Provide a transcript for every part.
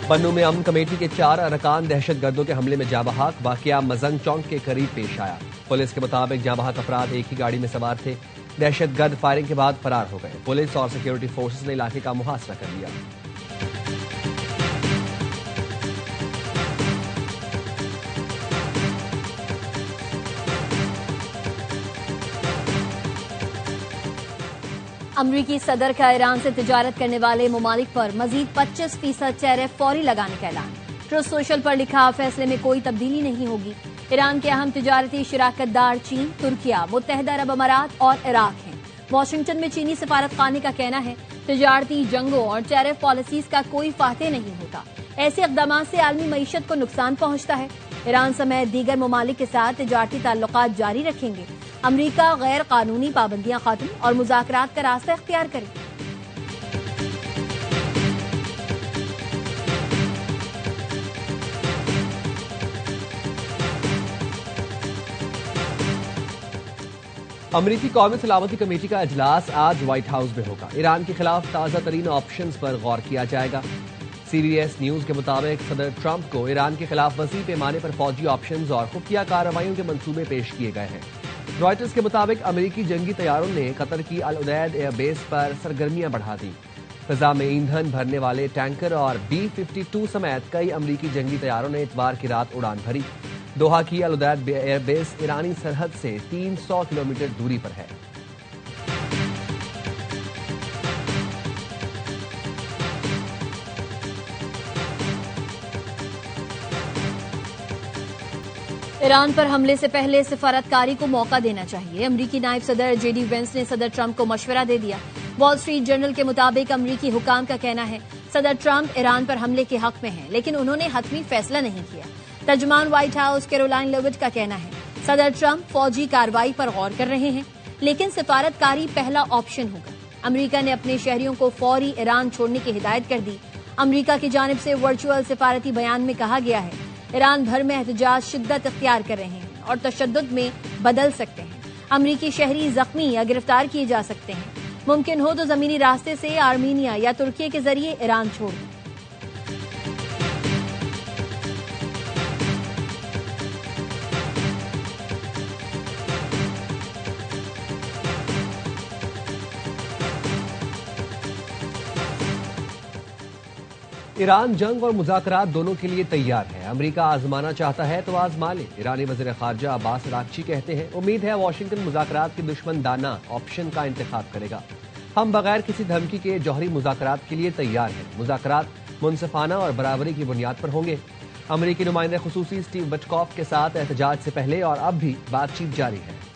पन्नू में अमन कमेटी के 4 अरकान दहशतगर्दों के हमले में जाँ बहक। वाकया मजंग चौक के करीब पेश आया। पुलिस के मुताबिक जाँ बहक अफराद एक ही गाड़ी में सवार थे। दहशतगर्द फायरिंग के बाद फरार हो गए। पुलिस और सिक्योरिटी फोर्सेस ने इलाके का मुहासरा कर लिया। अमरीकी सदर का ईरान से तिजारत करने वाले ममालिक पर मजीद 25% टैरिफ फौरी लगाने का ऐलान। ट्रुथ सोशल पर लिखा, फैसले में कोई तब्दीली नहीं होगी। ईरान के अहम तिजारती शराकतदार चीन, तुर्किया, मुत्तहदा अरब अमारात और इराक हैं। वाशिंगटन में चीनी सफारत खाने का कहना है तिजारती जंगों और टैरिफ पॉलिसीज का कोई फायदा नहीं होता। ऐसे इकदाम से आलमी मईशत को नुकसान पहुंचता है। ईरान समेत दीगर ममालिक के साथ तिजारती ताल्लुकात जारी रखेंगे। अमरीका गैर कानूनी पाबंदियां खत्म और मुज़ाकरात का रास्ता इख्तियार करे। अमरीकी कौमी सलामती कमेटी का इजलास आज व्हाइट हाउस में होगा। ईरान के खिलाफ ताजा तरीन ऑप्शंस पर गौर किया जाएगा। CBS न्यूज के मुताबिक सदर ट्रंप को ईरान के खिलाफ वसी पैमाने पर फौजी ऑप्शंस और खुफिया कार्रवाइयों के मंसूबे पेश किए गए हैं। रॉयटर्स के मुताबिक अमरीकी जंगी तैयारों ने कतर की अल उदैद एयरबेस पर सरगर्मियां बढ़ा दी। फिजा में ईंधन भरने वाले टैंकर और B-52 समेत कई अमरीकी जंगी तैयारों ने इतवार की रात उड़ान भरी। दोहा की अल उदैद एयरबेस ईरानी सरहद से 300 किलोमीटर दूरी पर है। ईरान पर हमले से पहले सिफारतकारी को मौका देना चाहिए। अमरीकी नायब सदर JD वेंस ने सदर ट्रंप को मशवरा दे दिया। वॉल स्ट्रीट जर्नल के मुताबिक अमरीकी हुकाम का कहना है सदर ट्रंप ईरान पर हमले के हक में हैं, लेकिन उन्होंने हतमी फैसला नहीं किया। तर्जुमान व्हाइट हाउस कैरोलाइन लेविट का कहना है सदर ट्रंप फौजी कार्रवाई पर गौर कर रहे हैं, लेकिन सिफारतकारी पहला ऑप्शन होगा। अमरीका ने अपने शहरियों को फौरी ईरान छोड़ने की हिदायत कर दी। अमरीका की जानिब से वर्चुअल सिफारती बयान में कहा गया है ईरान भर में एहतजाज शिद्दत इख्तियार कर रहे हैं और तशद्दुद में बदल सकते हैं। अमरीकी शहरी जख्मी या गिरफ्तार किए जा सकते हैं। मुमकिन हो तो जमीनी रास्ते से आर्मीनिया या तुर्की के जरिए ईरान छोड़ दें। ईरान जंग और मुज़ाकरात दोनों के लिए तैयार है। अमरीका आजमाना चाहता है तो आजमा ले। ईरानी वज़ीर ख़ारजा अब्बास अराग़ची कहते हैं उम्मीद है वाशिंगटन मुज़ाकरात के दुश्मन दाना ऑप्शन का इंतखाब करेगा। हम बगैर किसी धमकी के जौहरी मुज़ाकरात के लिए तैयार हैं। मुज़ाकरात मुनसिफाना और बराबरी की बुनियाद पर होंगे। अमरीकी नुमाइंदे खुसूसी स्टीव विटकॉफ के साथ एहतजाज से पहले और अब भी बातचीत जारी है।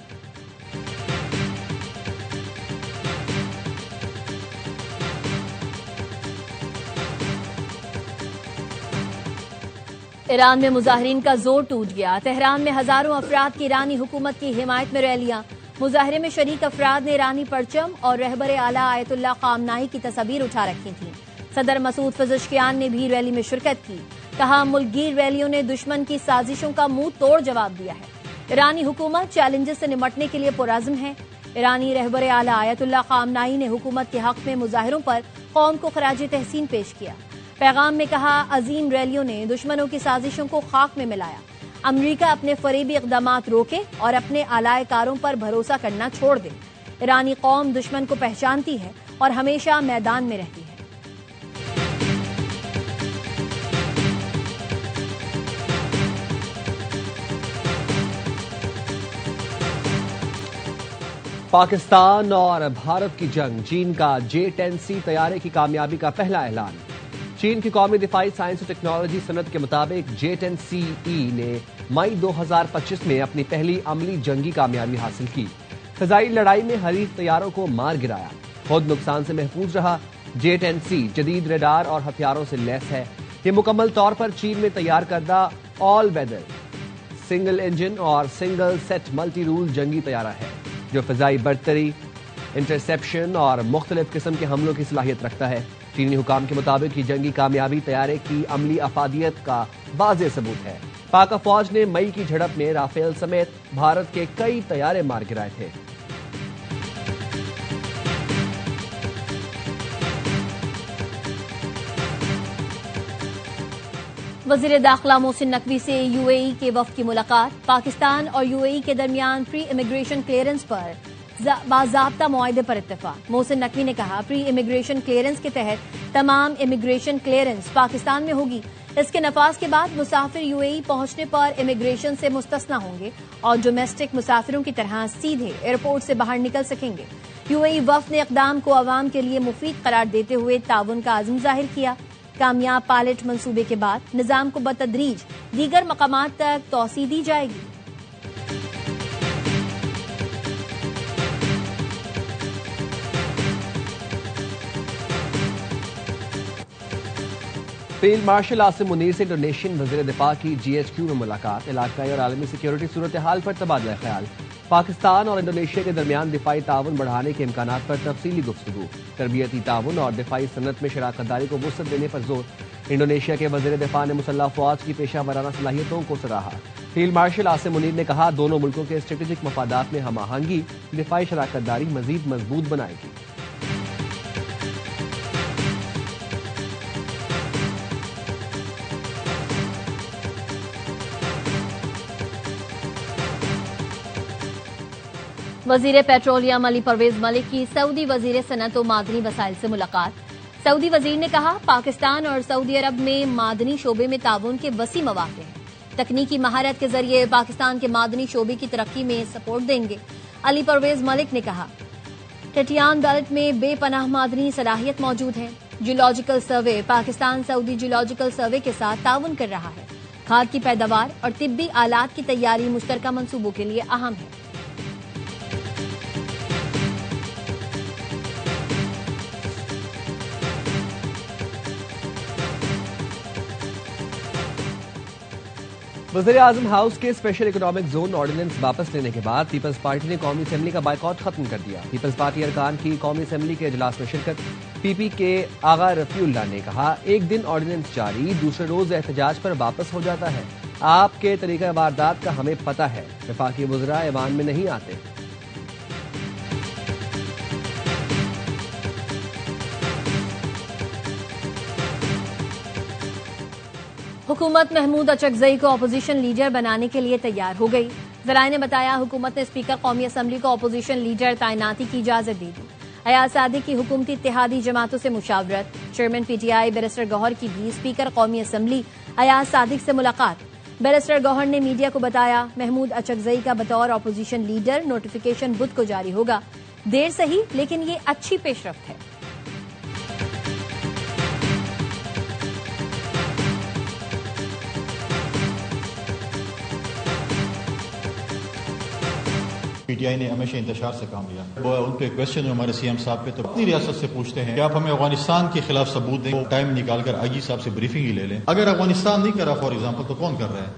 ईरान में मुजाहिरीन का जोर टूट गया। तेहरान में हजारों अफराद की ईरानी हुकूमत की हिमायत में रैलियां। मुजाहरे में शरीक अफराद ने ईरानी परचम और रहबर आला आयतुल्लाह खामनाई की तस्वीर उठा रखी थी। सदर मसूद पज़ेश्कियान ने भी रैली में शिरकत की। कहा मुल्कगीर रैलियों ने दुश्मन की साजिशों का मुंह तोड़ जवाब दिया है। ईरानी हुकूमत चैलेंजेस से निपटने के लिए पुरअज़्म है। ईरानी रहबर आला आयतुल्लाह खामनाई ने हुकूमत के हक में मुजाहिरों पर कौम को खराज तहसीन पेश किया। पैगाम में कहा अजीम रैलियों ने दुश्मनों की साजिशों को खाक में मिलाया। अमरीका अपने फरेबी इक़दामात रोके और अपने आलायकारों पर भरोसा करना छोड़ दे। ईरानी कौम दुश्मन को पहचानती है और हमेशा मैदान में रहती है। पाकिस्तान और भारत की जंग, चीन का J-10C तैयारे की कामयाबी का पहला ऐलान। चीन की कौमी दिफाई साइंस और टेक्नोलॉजी सनत के मुताबिक J-10CE ने मई 2025 में अपनी पहली अमली जंगी कामयाबी हासिल की। फिजाई लड़ाई में हरीफ तैयारों को मार गिराया। खुद नुकसान से महफूज रहा। J-10C जदीद रडार और हथियारों से लैस है। ये मुकम्मल तौर पर चीन में तैयार करदा ऑल वेदर सिंगल इंजन और सिंगल सेट मल्टी रूल जंगी तैयारा है जो फिजाई बर्तरी, इंटरसेप्शन और मुख्तलिफ किस्म के हमलों की सलाहियत रखता है। चीनी हुकाम के मुताबिक ये जंगी कामयाबी तैयारे की अमली अफादियत का वाज़ेह सबूत है। पाक फौज ने मई की झड़प में राफेल समेत भारत के कई तैयारे मार गिराए थे। वजीर दाखिला मोहसिन नकवी से यूएई के वफ्द की मुलाकात। पाकिस्तान और यूएई के दरमियान प्री इमिग्रेशन क्लियरेंस पर बाज़ाब्ता मुआहदे पर इत्तेफाक। मोहसिन नकवी ने कहा, प्री इमिग्रेशन क्लियरेंस के तहत तमाम इमिग्रेशन क्लियरेंस पाकिस्तान में होगी। इसके नफाज के बाद मुसाफिर यूएई पहुंचने पर इमिग्रेशन से मुस्तस्ना होंगे और डोमेस्टिक मुसाफिरों की तरह सीधे एयरपोर्ट से बाहर निकल सकेंगे। यूएई वफ्द ने इक़दाम को अवाम के लिए मुफीद करार देते हुए ताउन का आज़म जाहिर किया। कामयाब पायलट मंसूबे के बाद निज़ाम को बतदरीज दीगर मकामात तक तोसी दी जाएगी। फील्ड मार्शल आसिम मुनीर से इंडोनेशियन वज़ीर दिफा की GHQ में मुलाकात। इलाकाई और आलमी सिक्योरिटी सूरत हाल पर तबादला ख्याल। पाकिस्तान और इंडोनेशिया के दरमियान दिफाई ताउन बढ़ाने के इम्कानात पर तफसीली गुफ्तगू। तरबियती ताउन और दिफाई सनत में शराकत दारी को वुसअत देने पर जोर। इंडोनेशिया के वज़ीर दिफा ने मुसल्लह फौज की पेशा वराना सलाहियतों को सराहा। फील्ड मार्शल आसिम मुनीर ने कहा, दोनों मुल्कों के स्ट्रेटेजिक मफादात में हम आहंगी दिफाई शराकत दारी मजीद मजबूत बनाएगी। वजीर पेट्रोलियम अली परवेज मलिक की सऊदी वजीर सनत और मादनी वसाइल से मुलाकात। सऊदी वजीर ने कहा, पाकिस्तान और सऊदी अरब में मादनी शोबे में ताउन के वसी मौके हैं। तकनीकी महारत के जरिए पाकिस्तान के मादनी शोबे की तरक्की में सपोर्ट देंगे। अली परवेज मलिक ने कहा, टेटियान बेल्ट में बेपनाह मादनी सलाहियत मौजूद है। जियोलॉजिकल सर्वे पाकिस्तान सऊदी जियोलॉजिकल सर्वे के साथ ताउन कर रहा है। खाद की पैदावार और तिब्बी आलात की तैयारी मुश्तरका मंसूबों के लिए अहम है। वज़ीर आज़म हाउस के स्पेशल इकोनॉमिक जोन ऑर्डिनेंस वापस लेने के बाद पीपल्स पार्टी ने कौमी असेंबली का बायकॉट खत्म कर दिया। पीपल्स पार्टी अरकान की कौमी असेंबली के इजलास में शिरकत। पीपी के आगा रफीउल्लाह ने कहा, एक दिन ऑर्डिनेंस जारी, दूसरे रोज एहतजाज पर वापस हो जाता है। आपके तरीका वारदात का हमें पता है। वफाकी वज़रा ऐवान में नहीं आते। हुकूमत महमूद अचकजई को अपोजिशन लीडर बनाने के लिए तैयार हो गई। जराए ने बताया, हुकूमत ने स्पीकर कौमी असम्बली को अपोजिशन लीडर तैनाती की इजाजत दे दी। अयाज सादिक की हुकूमती इत्तेहादी जमातों से मुशावरत। चेयरमैन PTI बैरिस्टर गौहर की भी स्पीकर कौमी असम्बली अयाज सादिक से मुलाकात। बैरिस्टर गौहर ने मीडिया को बताया, महमूद अचकजई का बतौर अपोजिशन लीडर नोटिफिकेशन बुध को जारी होगा। देर सही लेकिन ये अच्छी पेशरफ्त है। PTI ने हमेशा इंतशार से काम लिया। वो उन पे क्वेश्चन हमारे CM साहब पे तो अपनी रियासत से पूछते हैं कि आप हमें अफगानिस्तान के खिलाफ सबूत दें। टाइम निकालकर IG साहब से ब्रीफिंग ही ले लें। अगर अफगानिस्तान नहीं करा फॉर एग्जाम्पल तो कौन कर रहा है?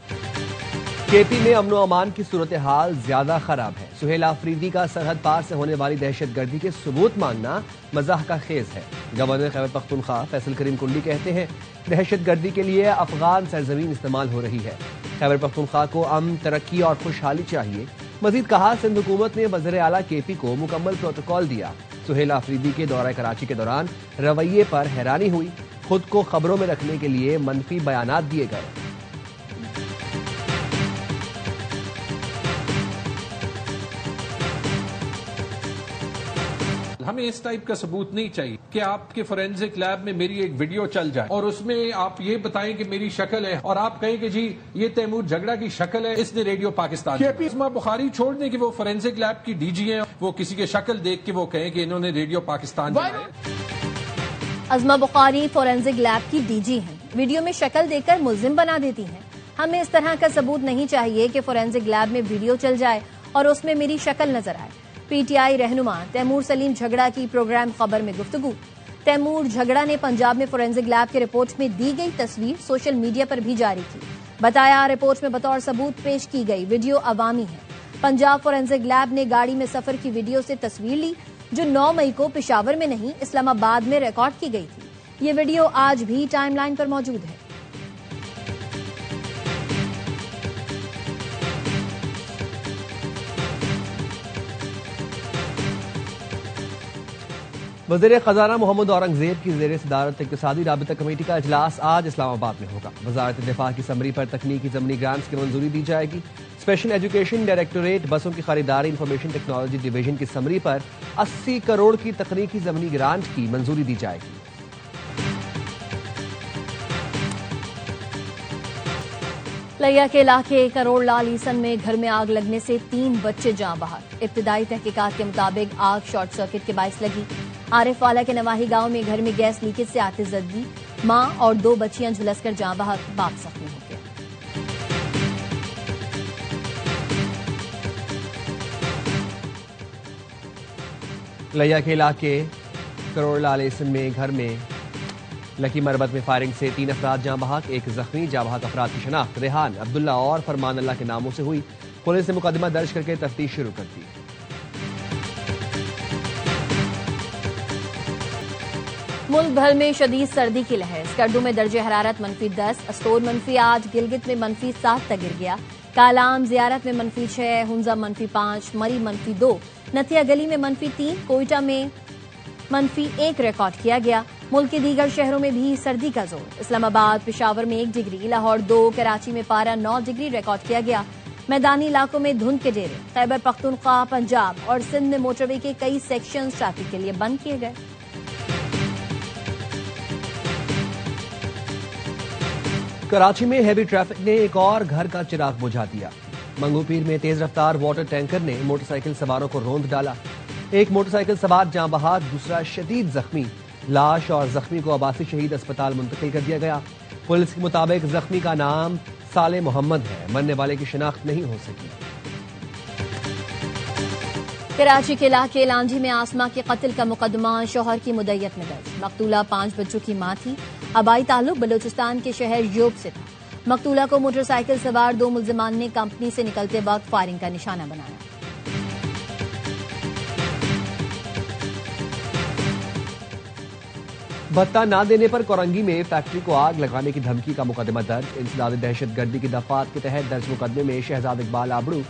KP में अमनो अमान की सूरत हाल ज्यादा खराब है। सुहेल आफरीदी का सरहद पार से होने वाली दहशतगर्दी के सबूत मांगना मजाक का खेज है। गवर्नर खैबर पख्तूनख्वा फैसल करीम कुंडी कहते हैं, दहशतगर्दी के लिए अफगान सरजमीन इस्तेमाल हो रही है। खैबर पख्तूनख्वा को अमन, तरक्की और खुशहाली चाहिए। मजीद कहा, सिंध हुकूमत ने वज़ीर आला KP को मुकम्मल प्रोटोकॉल दिया। सुहेल आफरीदी के दौरा कराची के दौरान रवैये पर हैरानी हुई। खुद को खबरों में रखने के लिए मनफी बयानात दिए गए। हमें इस टाइप का सबूत नहीं चाहिए कि आपके फोरेंसिक लैब में मेरी एक वीडियो चल जाए और उसमें आप ये बताएं कि मेरी शक्ल है और आप कहें कि जी ये तैमूर झगड़ा की शक्ल है, इसने रेडियो पाकिस्तान। KP इस्मा बुखारी छोड़ दें कि वो फोरेंसिक लैब की DG है, वो किसी के शक्ल देख के वो कहें कि इन्होंने radio Pakistan. Azma Bukhari forensic lab की DG हैं, वीडियो में शक्ल देकर मुल्जिम बना देती हैं। हमें इस तरह का सबूत नहीं चाहिए कि फोरेंसिक लैब में वीडियो चल जाए और उसमें मेरी शक्ल नजर आए। PTI रहनुमा तैमूर सलीम झगड़ा की प्रोग्राम खबर में गुफ्तगू। तैमूर झगड़ा ने पंजाब में फोरेंसिक लैब के रिपोर्ट में दी गई तस्वीर सोशल मीडिया पर भी जारी की। बताया, रिपोर्ट में बतौर सबूत पेश की गई वीडियो अवामी है। पंजाब फोरेंसिक लैब ने गाड़ी में सफर की वीडियो से तस्वीर ली जो 9 मई को पेशावर में नहीं इस्लामाबाद में रिकॉर्ड की गई थी। ये वीडियो आज भी टाइमलाइन पर मौजूद है। वज़ीर खजाना मोहम्मद औरंगजेब की ज़ेर सदारत इक़्तिसादी राबिता कमेटी का इजलास आज इस्लामाबाद में होगा। वज़ारत दिफा की समरी पर तकनीकी ज़मीनी ग्रांट्स की मंजूरी दी जाएगी। स्पेशल एजुकेशन डायरेक्टोरेट बसों की खरीदारी इंफॉर्मेशन टेक्नोलॉजी डिवीजन की समरी पर 80 करोड़ की तकनीकी ज़मीनी ग्रांट की मंजूरी दी जाएगी। लिया के इलाके करोड़ लाल ईसन में घर में आग लगने से 3 बच्चे जान बहक। इब्तिदाई तहकीकात के मुताबिक आग शॉर्ट सर्किट के बायस लगी। आरिफ वाला के नवाही गांव में घर में गैस लीकेज से आतिशज़दगी, मां और 2 बच्चियां झुलसकर जान बहक, बाप जख्मी हो गया। लिया के इलाके करोड़ लाल ईसन में घर में लकी मरबत में फायरिंग से 3 अफराद जां बहक, 1 जख्मी। जां बहक अफराद की शनाख्त रेहान, अब्दुल्ला और फरमान अल्लाह के नामों से हुई। पुलिस ने मुकदमा दर्ज करके तफ्तीश शुरू कर दी। मुल्क भर में शदीद सर्दी की लहर। स्कर्दू में दर्जे हरारत -10, अस्तोर -8, गिलगित में -7 तक गिर गया। कालाम जियारत में -6, हुंजा -5, मरी -2, नथिया गली में -3, कोयटा में -1 रिकॉर्ड किया गया। मुल्क के दीगर शहरों में भी सर्दी का जोर। इस्लामाबाद पेशावर में 1 डिग्री, लाहौर 2, कराची में पारा 9 डिग्री रिकॉर्ड किया गया। मैदानी इलाकों में धुंध के डेरे। खैबर पख्तूनख्वा, पंजाब और सिंध में मोटरवे के कई सेक्शन ट्रैफिक के लिए बंद किए गए। कराची में हैवी ट्रैफिक ने एक और घर का चिराग बुझा दिया। मंगूपीर में तेज रफ्तार वाटर टैंकर ने मोटरसाइकिल सवारों को रौंद डाला। एक मोटरसाइकिल सवार जां बहक, दूसरा शदीद जख्मी। लाश और जख्मी को अब्बासी शहीद अस्पताल मुंतकिल कर दिया गया। पुलिस के मुताबिक जख्मी का नाम साले मोहम्मद है। मरने वाले की शिनाख्त नहीं हो सकी। कराची के इलाके लांझी में आसमा के कत्ल का मुकदमा शौहर की मुद्दत में दर्ज। मकतूला 5 बच्चों की मां थी। आबाई ताल्लुक बलूचिस्तान के शहर योब से था। मकतूला को मोटरसाइकिल सवार 2 मुल्जिमान ने कंपनी से निकलते वक्त फायरिंग का निशाना बनाया। भत्ता न देने पर कोरंगी में फैक्ट्री को आग लगाने की धमकी का मुकदमा दर्ज। इंसदाद दहशतगर्दी की दफात के तहत दर्ज मुकदमे में शहजाद इकबाल आबड़ू,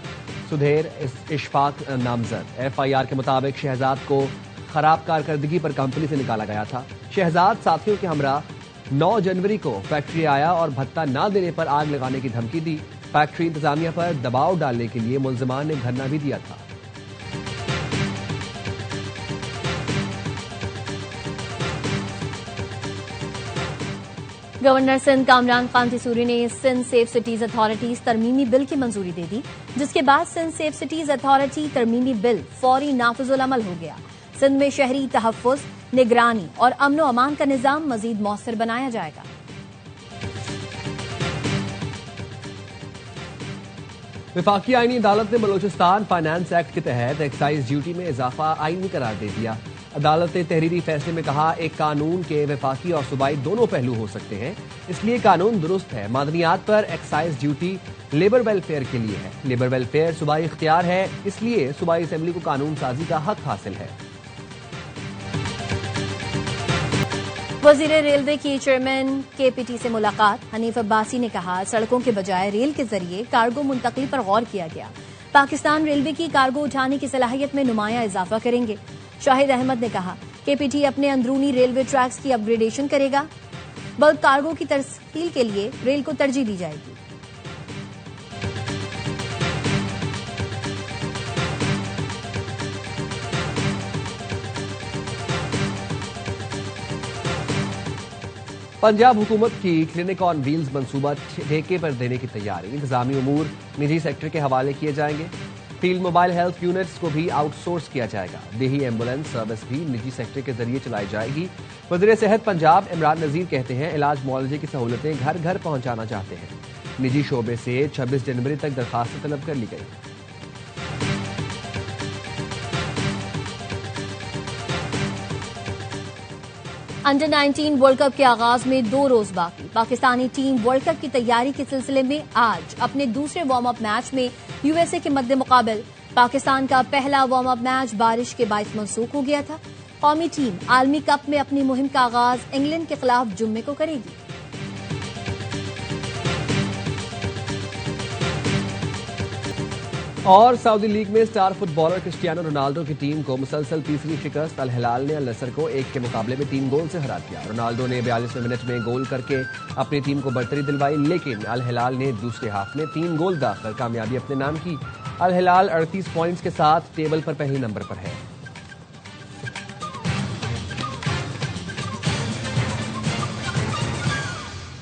सुधेर इशफाक नामजद। FIR के मुताबिक शहजाद को खराब कारकर्दगी पर कंपनी से निकाला गया था। शहजाद साथियों के हमरा 9 जनवरी को फैक्ट्री आया और भत्ता न देने पर आग लगाने की धमकी दी। फैक्ट्री इंतजामिया पर दबाव डालने के लिए मुल्जिमान ने धरना भी दिया था। गवर्नर सिंध कामरान खान तिसूरी ने सिंध सेफ सिटीज अथॉरिटीज तरमीमी बिल की मंजूरी दे दी, जिसके बाद सिंध सेफ सिटीज अथॉरिटी तरमीमी बिल फौरी नाफिजुल अमल हो गया। सिंध में शहरी तहफ्फुज, निगरानी और अमन व अमान का निजाम मजीद मौसर बनाया जाएगा। वफाकी आईनी अदालत ने बलोचिस्तान फाइनेंस एक्ट के तहत एक्साइज ड्यूटी में इजाफा आईनी करार दे दिया। अदालत ने तहरीरी फैसले में कहा, एक कानून के वफाकी और सूबाई दोनों पहलू हो सकते हैं, इसलिए कानून दुरुस्त है। मादनियात पर एक्साइज ड्यूटी लेबर वेलफेयर के लिए है। लेबर वेलफेयर सूबाई इख्तियार है, इसलिए सूबाई असेंबली को कानून साजी का हक हासिल है। वजीर रेलवे की चेयरमैन KPT से मुलाकात। हनीफ अब्बासी ने कहा, सड़कों के बजाय रेल के जरिए कार्गो मुंतकली पर गौर किया गया। पाकिस्तान रेलवे की कार्गो उठाने की सलाहियत में नुमाया इजाफा करेंगे। शाहिद अहमद ने कहा, KPT अपने अंदरूनी रेलवे ट्रैक्स की अपग्रेडेशन करेगा। बल्क कार्गो की तरसील के लिए रेल को तरजीह दी जाएगी। पंजाब हुकूमत की क्लिनिक ऑन व्हील्स मंसूबा ठेके पर देने की तैयारी। इंतजामी उमूर निजी सेक्टर के हवाले किए जाएंगे। फील्ड मोबाइल हेल्थ यूनिट्स को भी आउटसोर्स किया जाएगा। देही एम्बुलेंस सर्विस भी निजी सेक्टर के जरिए चलाई जाएगी। वज़ीर सेहत पंजाब इमरान नज़ीर कहते हैं, इलाज मुआलजे की सहूलतें घर घर पहुंचाना चाहते हैं। निजी शोबे से 26 जनवरी तक दरखास्त तलब कर ली गई। अंडर 19 वर्ल्ड कप के आगाज में 2 रोज बाकी। पाकिस्तानी टीम वर्ल्ड कप की तैयारी के सिलसिले में आज अपने दूसरे वार्म अप मैच में USA के मद्दे मुकाबल। पाकिस्तान का पहला वार्म अप मैच बारिश के बायस मंसूख हो गया था। कौमी टीम आलमी कप में अपनी मुहिम का आगाज इंग्लैंड के खिलाफ जुम्मे को करेगी। और सऊदी लीग में स्टार फुटबॉलर क्रिस्टियानो रोनाल्डो की टीम को मुसलसल तीसरी शिकस्त। अल हिलाल ने अल नसर को 1 के मुकाबले में 3 गोल से हरा दिया। रोनाल्डो ने 42वें मिनट में गोल करके अपनी टीम को बढ़तरी दिलवाई, लेकिन अल हिलाल ने दूसरे हाफ में 3 गोल दागकर कामयाबी अपने नाम की। अल हिलाल 38 पॉइंट्स के साथ टेबल पर पहले नंबर पर है।